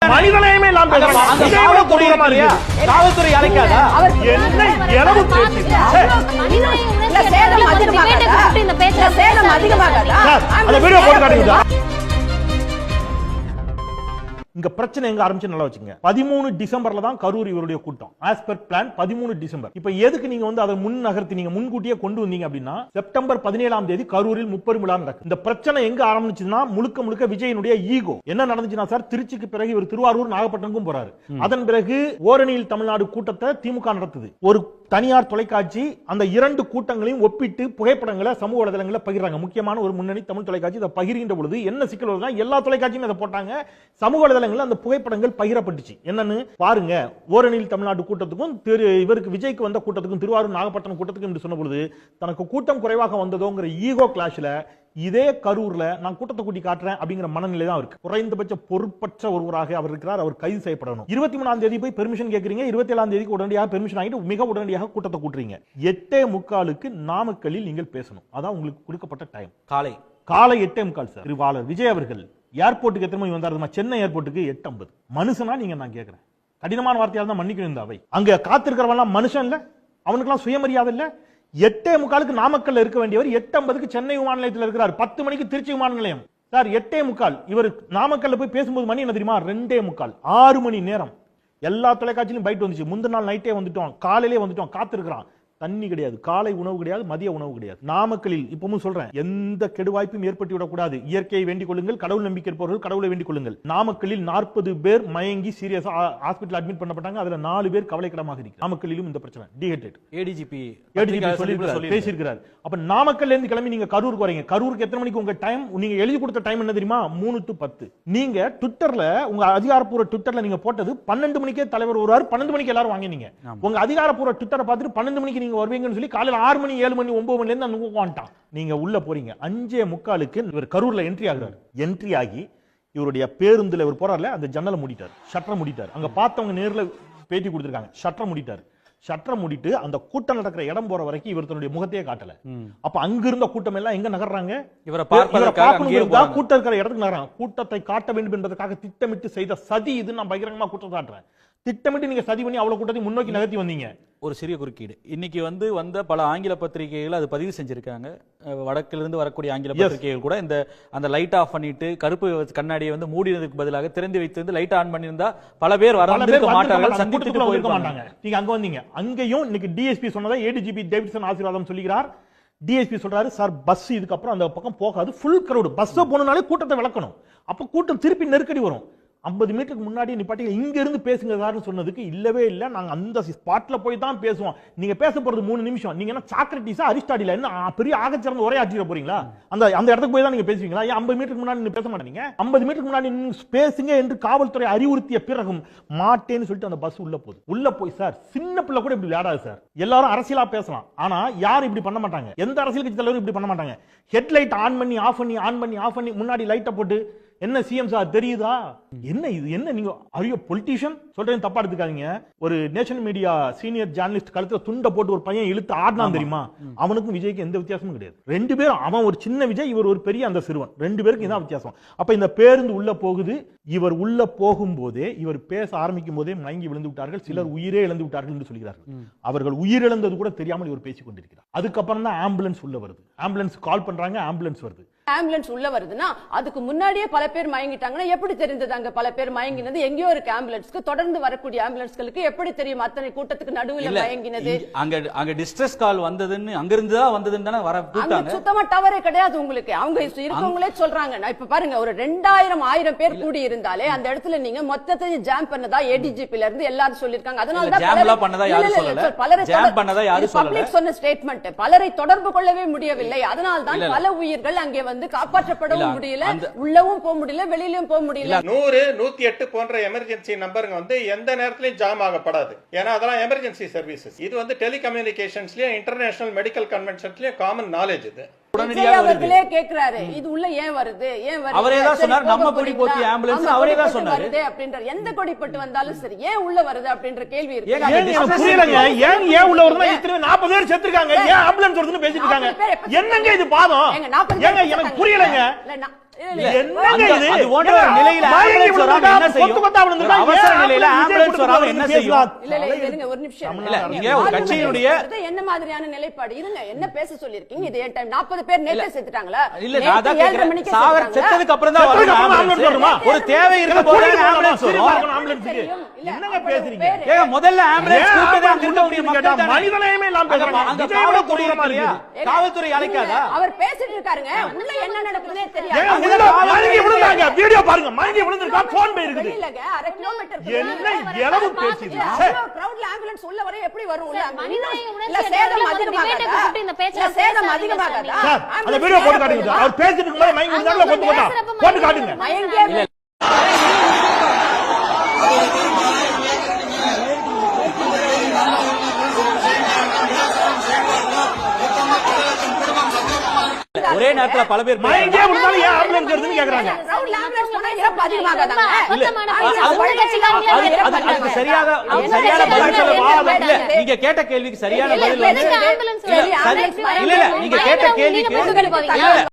மனிதனையுமே நாம் காவல்துறை அழைக்காதா என்ன இளவு பேச்சு சேதம் அதிகமாகாதா? அந்த வீடியோ போட்டு காட்டுங்க. இங்க பிரச்சனை எங்க ஆரம்பிச்சு நல்லா வச்சுங்க. 13 டிசம்பர்ல தான் கரூர் இவருடைய கூட்டம். As per plan 13 December. இப்ப எதுக்கு நீங்க வந்து அதை முன் நகர்த்தி நீங்க முன்கூட்டியே கொண்டு வந்தீங்க அப்படின்னா செப்டம்பர் 17ஆம் தேதி கரூரில் முப்பெரும் விழா நடக்கும். இந்த பிரச்சனை எங்க ஆரம்பிச்சுன்னா முழுக்க முழுக்க விஜயனுடைய ஈகோ. என்ன நடந்துச்சுன்னா சார், திருச்சிக்கு பிறகு இவர் திருவாரூர் நாகப்பட்டினமும் போறாரு. அதன் பிறகு ஓரணியில் தமிழ்நாடு கூட்டத்தை திமுக நடத்துது. ஒரு தனியார் தொலைக்காட்சி அந்த இரண்டு கூட்டங்களையும் ஒப்பிட்டு புகைப்படங்களை சமூக வலைதளங்களில் பகிர்றாங்க. முக்கியமான ஒரு முன்னணி தமிழ் தொலைக்காட்சி இதை பகிர்கின்ற பொழுது என்ன சிக்கல் வருதுன்னா, எல்லா தொலைக்காட்சியும் அதை போட்டாங்க. சமூக வலைதளங்களில் அந்த புகைப்படங்கள் பகிரப்பட்டுச்சு. என்னன்னு பாருங்க, ஓரணியில் தமிழ்நாடு கூட்டத்துக்கும் இவருக்கு விஜய்க்கு வந்த கூட்டத்துக்கும் திருவாரூர் நாகப்பட்டினம் கூட்டத்துக்கும் என்று சொன்ன பொழுது தனக்கு கூட்டம் குறைவாக வந்ததோங்கிற ஈகோ கிளாஷ்ல இதே கரூர்ல நான் கூட்டத்தை கூட்டி காட்டுறேன் அப்படிங்கிற மனநிலை தான் இருக்கு. குறைந்தபட்ச பொறுப்பற்ற ஒருவராக அவர் இருக்கிறார். அவர் கைது செய்யப்படணும். 23ஆம் தேதி போய் பெர்மிஷன் கேட்கறீங்க, 27ஆம் தேதிக்கு உடனடியாக பெர்மிஷன் ஆகிட்டு மிக உடனடியாக கூட்டத்தை கூட்டுறீங்க. 8:45 நாமக்கல்லில் நீங்கள் பேசணும். அதான் உங்களுக்கு கொடுக்கப்பட்ட டைம். காலை 8:45 சார். திருவாளர் விஜய் அவர்கள் ஏர்போர்ட்டுக்கு எத்தனை மணி வந்தாரு? சென்னை ஏர்போர்ட்டுக்கு 8:50. மனுஷனா நீங்க? நான் கேட்கிறேன். கடினமான வார்த்தையால் தான் மன்னிக்கணும். இந்த அவை அங்க காத்திருக்கிறவன் மனுஷன் இல்ல, அவனுக்கெல்லாம் சுயமரியாதை இல்ல. 8:45 நாமக்கல்ல இருக்க வேண்டியவர் 8:50 சென்னை விமான நிலையத்தில் இருக்கிறார். 10 மணிக்கு திருச்சி விமான நிலையம் சார். 8:45 இவர் நாமக்கல்ல போய் பேசும்போது மணி என்ன தெரியுமா? 2:45. 6 மணி நேரம். எல்லா தொலைக்காட்சியிலும் பைட் வந்துச்சு. முந்தின நாள் நைட்டே வந்துட்டோம், காலையிலே வந்துட்டோம், காத்திருக்கிறான். தண்ணி கிடையாது, காலை உணவு கிடையாது, மதிய உணவு கிடையாது. நாமக்கலில் இப்பவும் சொல்றேன், எந்த கெடுவாய்ப்பும் ஏற்பட்டு விடக்கூடாது. இயற்கையை வேண்டிக் கொள்ளுங்கள், கடவுள் நம்பிக்கை இருப்பவர்கள் கடவுளை வேண்டிக் கொள்ளுங்கள். நாமக்கலில் 40 பேர் மயங்கி சீரியஸா ஹாஸ்பிடல் அட்மிட் பண்ணப்பட்டாங்க. அதுல 4 பேர் கவலைக்கிடமாக இருக்கு. நாமக்கலிலும் இந்த பிரச்சனை. ஏடிஜிபி பேசியிருக்கிறார். அப்ப நாமக்கல்ல இருந்து கிளம்பி நீங்க கரூருக்கு வரீங்க. கரூருக்கு எத்தனை மணிக்கு உங்க டைம்? நீங்க எழுதி கொடுத்த டைம் என்ன தெரியுமா? 3 to 10. நீங்க ட்விட்டர்ல உங்க அதிகாரப்பூர்வ ட்விட்டர்ல நீங்க போட்டது 12 மணிக்கே தலைவர் வருவார், 12 மணிக்கு எல்லாரும் வாங்கினீங்க. உங்க அதிகாரப்பூர்வ ட்விட்டரை பார்த்துட்டு 12 மணிக்கு வருவீங்கன்னு சொல்லி காலையில 6 மணி 7 மணி 9 மணில இருந்து அந்த வந்துட்டான். நீங்க உள்ள போறீங்க. 5:45 இவர் கரூர்ல என்ட்ரி ஆகுறாரு. என்ட்ரி ஆகி இவருடைய பேருந்துல இவர் போறாருல, அந்த ஜன்னலை மூடிட்டார், ஷட்டரை மூடிட்டார். அங்க பார்த்தவங்க நேர்ல பேட்டி கொடுத்திருக்காங்க. ஷட்டரை மூடிட்டார். ஷட்டரை மூடிட்டு அந்த கூட்டம் நடக்கிற இடம் போற வரைக்கும் இவர் தன்னுடைய முகத்தையே காட்டல. அப்ப அங்க இருந்த கூட்டம் எல்லாம் எங்க நகர்றாங்க? இவரை பார்ப்பதற்காக கூட்டம் இருக்கிற இடத்துக்கு நகர்றாங்க. கூட்டத்தை காட்ட வேண்டும் என்பதற்காக திட்டமிட்டு செய்த சதி இது. நான் பகிரங்கமா கூட்டம் காட்டுறேன். திட்டமிட்டு நீங்க சதி பண்ணி அவ்வளவு கூட்டத்தை முன்னோக்கி நகர்த்தி வந்தீங்க. ஒரு சிறிய குறுக்கீடு. இன்னைக்கு வந்த பல ஆங்கில பத்திரிகைகள் அது பதிவு செஞ்சிருக்காங்க. வடக்கிலிருந்து வரக்கூடிய ஆங்கில பத்திரிகைகள் கூட அந்த லைட் ஆஃப் பண்ணிட்டு கருப்பு கண்ணாடியை மூடினதுக்கு பதிலாக திறந்து வைத்து லைட் ஆன் பண்ணியிருந்தா பல பேர் வந்திருக்க மாட்டார்கள், சந்தித்துட்டு போயிருக்க மாட்டாங்க. நீங்க அங்க வந்தீங்க. அங்கேயும் இன்னைக்கு டிஎஸ்பி சொன்னதை ஏடிஜிபி டேவிட்சன் ஆசீர்வாதம் சொல்லுகிறார். டிஎஸ்பி சொல்றாரு, சார் பஸ் இதுக்கப்புறம் அந்த பக்கம் போகாது, ஃபுல் கிரவுட். பஸ் போனாலே கூட்டத்தை விளக்கணும். அப்ப கூட்டம் திருப்பி நெருக்கடி வரும். 50 மீட்டருக்கு முன்னாடி நிப்பாட்டி இங்க இருந்து பேசுங்க சார்னு சொன்னதுக்கு இல்லவே இல்ல, நாங்க அந்த ஸ்பாட்ல போய் தான் பேசுவோம். நீங்க பேச போறது 3 நிமிஷம். நீங்க என்ன சாக்ரட்டிஸா அரிஸ்டாட்டிலா என்ன பெரிய ஆகச்சிறந்த ஒரே ஆட்சியில போறீங்களா? அந்த இடத்துக்கு போய் தான் நீங்க பேசுவீங்களா? 50 மீட்டருக்கு முன்னாடி நீங்க பேச மாட்டீங்க. 50 மீட்டருக்கு முன்னாடி பேசுங்க என்று காவல்துறை அறிவுறுத்திய பிறகும் மாட்டேன்னு சொல்லிட்டு அந்த பஸ் உள்ள போகுது. உள்ள போய் சார், சின்ன பிள்ளை கூட இப்படி விளையாடாது சார். எல்லாரும் அரசியலா பேசலாம், ஆனா யாரும் இப்படி பண்ண மாட்டாங்க. எந்த அரசியல் கட்சி தலைவரும் இப்படி பண்ண மாட்டாங்க. ஹெட்லைட் ஆன் பண்ணி ஆஃப் பண்ணி ஆன் பண்ணி ஆஃப் பண்ணி முன்னாடி லைட்டை போட்டு என்ன சிஎம் சார் தெரியுதா? என்ன இது? என்ன நீங்க அரியோ பொலிட்டீஷியன் சொல்றேன், தப்பா எடுத்துக்காதீங்க. ஒரு நேஷனல் மீடியா சீனியர் ஜர்னலிஸ்ட் கழுத்துல துண்டை போட்டு ஒரு பையன் இழுத்து ஆடினான் தெரியுமா? அவனுக்கும் விஜய்க்கு எந்த வித்தியாசமும் கிடையாது. 2 பேரும், அவன் ஒரு சின்ன விஜய், இவர் ஒரு பெரிய அந்த சிறுவன். 2 பேருக்கு இதான் வித்தியாசம். அப்ப இந்த பேருந்து உள்ள போகுது. இவர் உள்ள போகும்போதே, இவர் பேச ஆரம்பிக்கும் போதே மயங்கி விழுந்து விட்டார்கள். சிலர் உயிரே இழந்து விட்டார்கள் என்று சொல்கிறார்கள். அவர்கள் உயிரிழந்தது கூட தெரியாமல் இவர் பேசிக் கொண்டிருக்கிறார். அதுக்கப்புறம் தான் ஆம்புலன்ஸ் உள்ள வருது. ஆம்புலன்ஸ் கால் பண்றாங்க, ஆம்புலன்ஸ் வருது. ஆம்புலன்ஸ் உள்ள வருதுன்னா அதுக்கு முன்னாடியே பல பேர் மயங்கிட்டாங்கன்னா எப்படி தெரிந்தது? அங்க பல பேர் மயங்கினது எங்கேயோ இருக்கு. ஆம்புலன்ஸ்க்கு தொடர்ந்து வரக்கூடிய ஆம்புலன்ஸ்களுக்கு எப்படி தெரியும் அத்தனை கூட்டத்துக்கு நடுவுல மயங்கினது? அங்க டிஸ்ட்ரெஸ் கால் வந்ததுன்னு அங்க இருந்து தான் வந்ததுன்னு தானே வர கூட்டாங்க. சுத்தமா டவரே கிடையாது உங்களுக்கு. அவங்க இருக்கவங்களே சொல்றாங்க. நான் இப்ப பாருங்க, ஒரு 2000-1000 பேர் கூடி இருந்தாலே அந்த இடத்துல நீங்க மொத்தத்தையும் ஜாம் பண்ணதா ஏடிஜிபில இருந்து எல்லாரும் சொல்லிருக்காங்க. அதனால தான் ஜாம்லாம் பண்ணதா யாரும் சொல்லல. பலரை ஜாம் பண்ணதா யாரும் சொல்லல. பப்ளிக் சொன்ன ஸ்டேட்மென்ட். பலரை தொடர்பு கொள்ளவே முடியவில்லை. அதனால தான் பல உயிர்கள் அங்கே காப்பாற்றப்படவும் முடியல, உள்ளவும் போக முடியல, வெளியிலும் போக முடியல. 100, 108 போன்ற எமர்ஜென்சி நம்பருங்க எந்த நேரத்திலும் ஜாம் ஆகப்படாது. ஏன்னா அதெல்லாம் எமர்ஜென்சி சர்வீசஸ். இது டெலிகம்யூனிகேஷன்ஸ்லயும் இன்டர்நேஷனல் மெடிக்கல் கன்வென்ஷன்ஸ்லயும் காமன் நாலேஜ். இது அவர்களே கேக்குறாரு, இது உள்ள ஏன் வருது, ஏன் வருது? அவரே தான் சொன்னார், நம்ம கொடி போத்தி ஆம்புலன்ஸ் அவரே தான் சொன்னாரு அப்படின்ற. எந்த கொடி பட்டு வந்தாலும் சரி, ஏன் உள்ள வருது அப்படின்ற கேள்வி இருக்கு. புரியலங்க. ஏன் உள்ள வருதுன்னா இத்தனை 40 பேர் செத்துருக்காங்க, ஏன் ஆம்புலன்ஸ் வருதுன்னு பேசிட்டு இருக்காங்க. என்னங்க இது பாதம்? ஏங்க எனக்கு புரியலங்க. என்னங்க இது? அது போன்ற ஒரு நிலையில மயங்கி ஆம்புலன்ஸ் வராம விழுந்தா, என்ன செய்யும்? கொத்து கொத்தா விழுந்தா ஒரு அவசர ஏன் நிலையில ஆம்புலன்ஸ் ஆம்புலன்ஸ் வராம என்ன செய்யும்? இல்ல இல்ல இருங்க ஒரு நிமிஷம் இல்ல, நீங்க ஒரு கட்சியினுடைய என்ன மாதிரியான நிலைப்பாடு இருங்க என்ன பேச சொல்லிருக்கீங்க இது ஏன் டைம் 40 பேர் நேத்தே செத்துட்டாங்களா இல்ல நான் தான் கேக்குறேன் சாகர செத்ததுக்கு அப்புறம் தான் செத்ததுக்கு வரும் அப்புறம் ஆம்புலன்ஸ் ambulance வருமா? ஒரு தேவை இருக்க போது ஆம்புலன்ஸ் வரும் ஆம்புலன்ஸுக்கு என்னங்க பேசுறீங்க? ஏங்க முதல்ல ஆம்புலன்ஸ் கூப்பிட்டதே அங்க இருக்க முடியும் கேட்டா மக்கள் தானே. மனிதநேயமே இல்லாம பேசுறாங்க. அங்க இதை விட காவல்துறை கொடூரமா இல்லையா? இருக்குது. காவல்துறை அழைக்காதா? அவர் பேசிட்டு இருக்காருங்க உள்ள என்ன நடக்குதுன்னே ஏங்க, தெரியாது உள்ள மயங்கி விழுந்தாங்க. வீடியோ பாருங்க. மயங்கி விழுந்திருக்கா, போன் போய் இருக்குது. இல்லங்க அரை கிலோமீட்டர் என்ன இளவு பேச்சுது? கிரவுட்ல ஆம்புலன்ஸ் உள்ள வர எப்படி வரும் உள்ள மனிதநேய இல்ல உணர்ச்சி சேதம் ஒரு அதிகமாகாதா? debate க்கு கூப்பிட்டு இந்த பேச்சை இல்ல சேதம் பேசாதீங்க அதிகமாகாதா? சார், அந்த வீடியோ போட்டு காட்டுங்க சார். அவர் பேசிட்டு இருக்கும்போது மயங்கி விழுந்தாங்களா, கொத்து கொத்தா? போட்டு காட்டுங்க. மயங்கியே ஒரே நேரத்துல பல பேர் மயங்கியே விழுந்தாலும் ஏன் ஆம்புலன்ஸ் வருதுன்னு கேக்குறாங்க. கிரவுட்ல ஆம்புலன்ஸ் போனா இறப்பு அதிகமாகாதாங்க? இல்ல, அதுக்கு சரியாக அவங்க சரியான கட்சிக்காரங்களே பதில் சொல்ல வேண்டாம். வாதம் இல்ல. நீங்க கேட்ட கேள்விக்கு சரியான இல்ல, பதில் வந்து எதுக்கு ambulance இல்ல, வருது? சரி, ambulance இல்ல, இல்ல, நீங்க கேட்ட பயங்கரம், கேள்விக்கு நீங்க போய் இல்ல,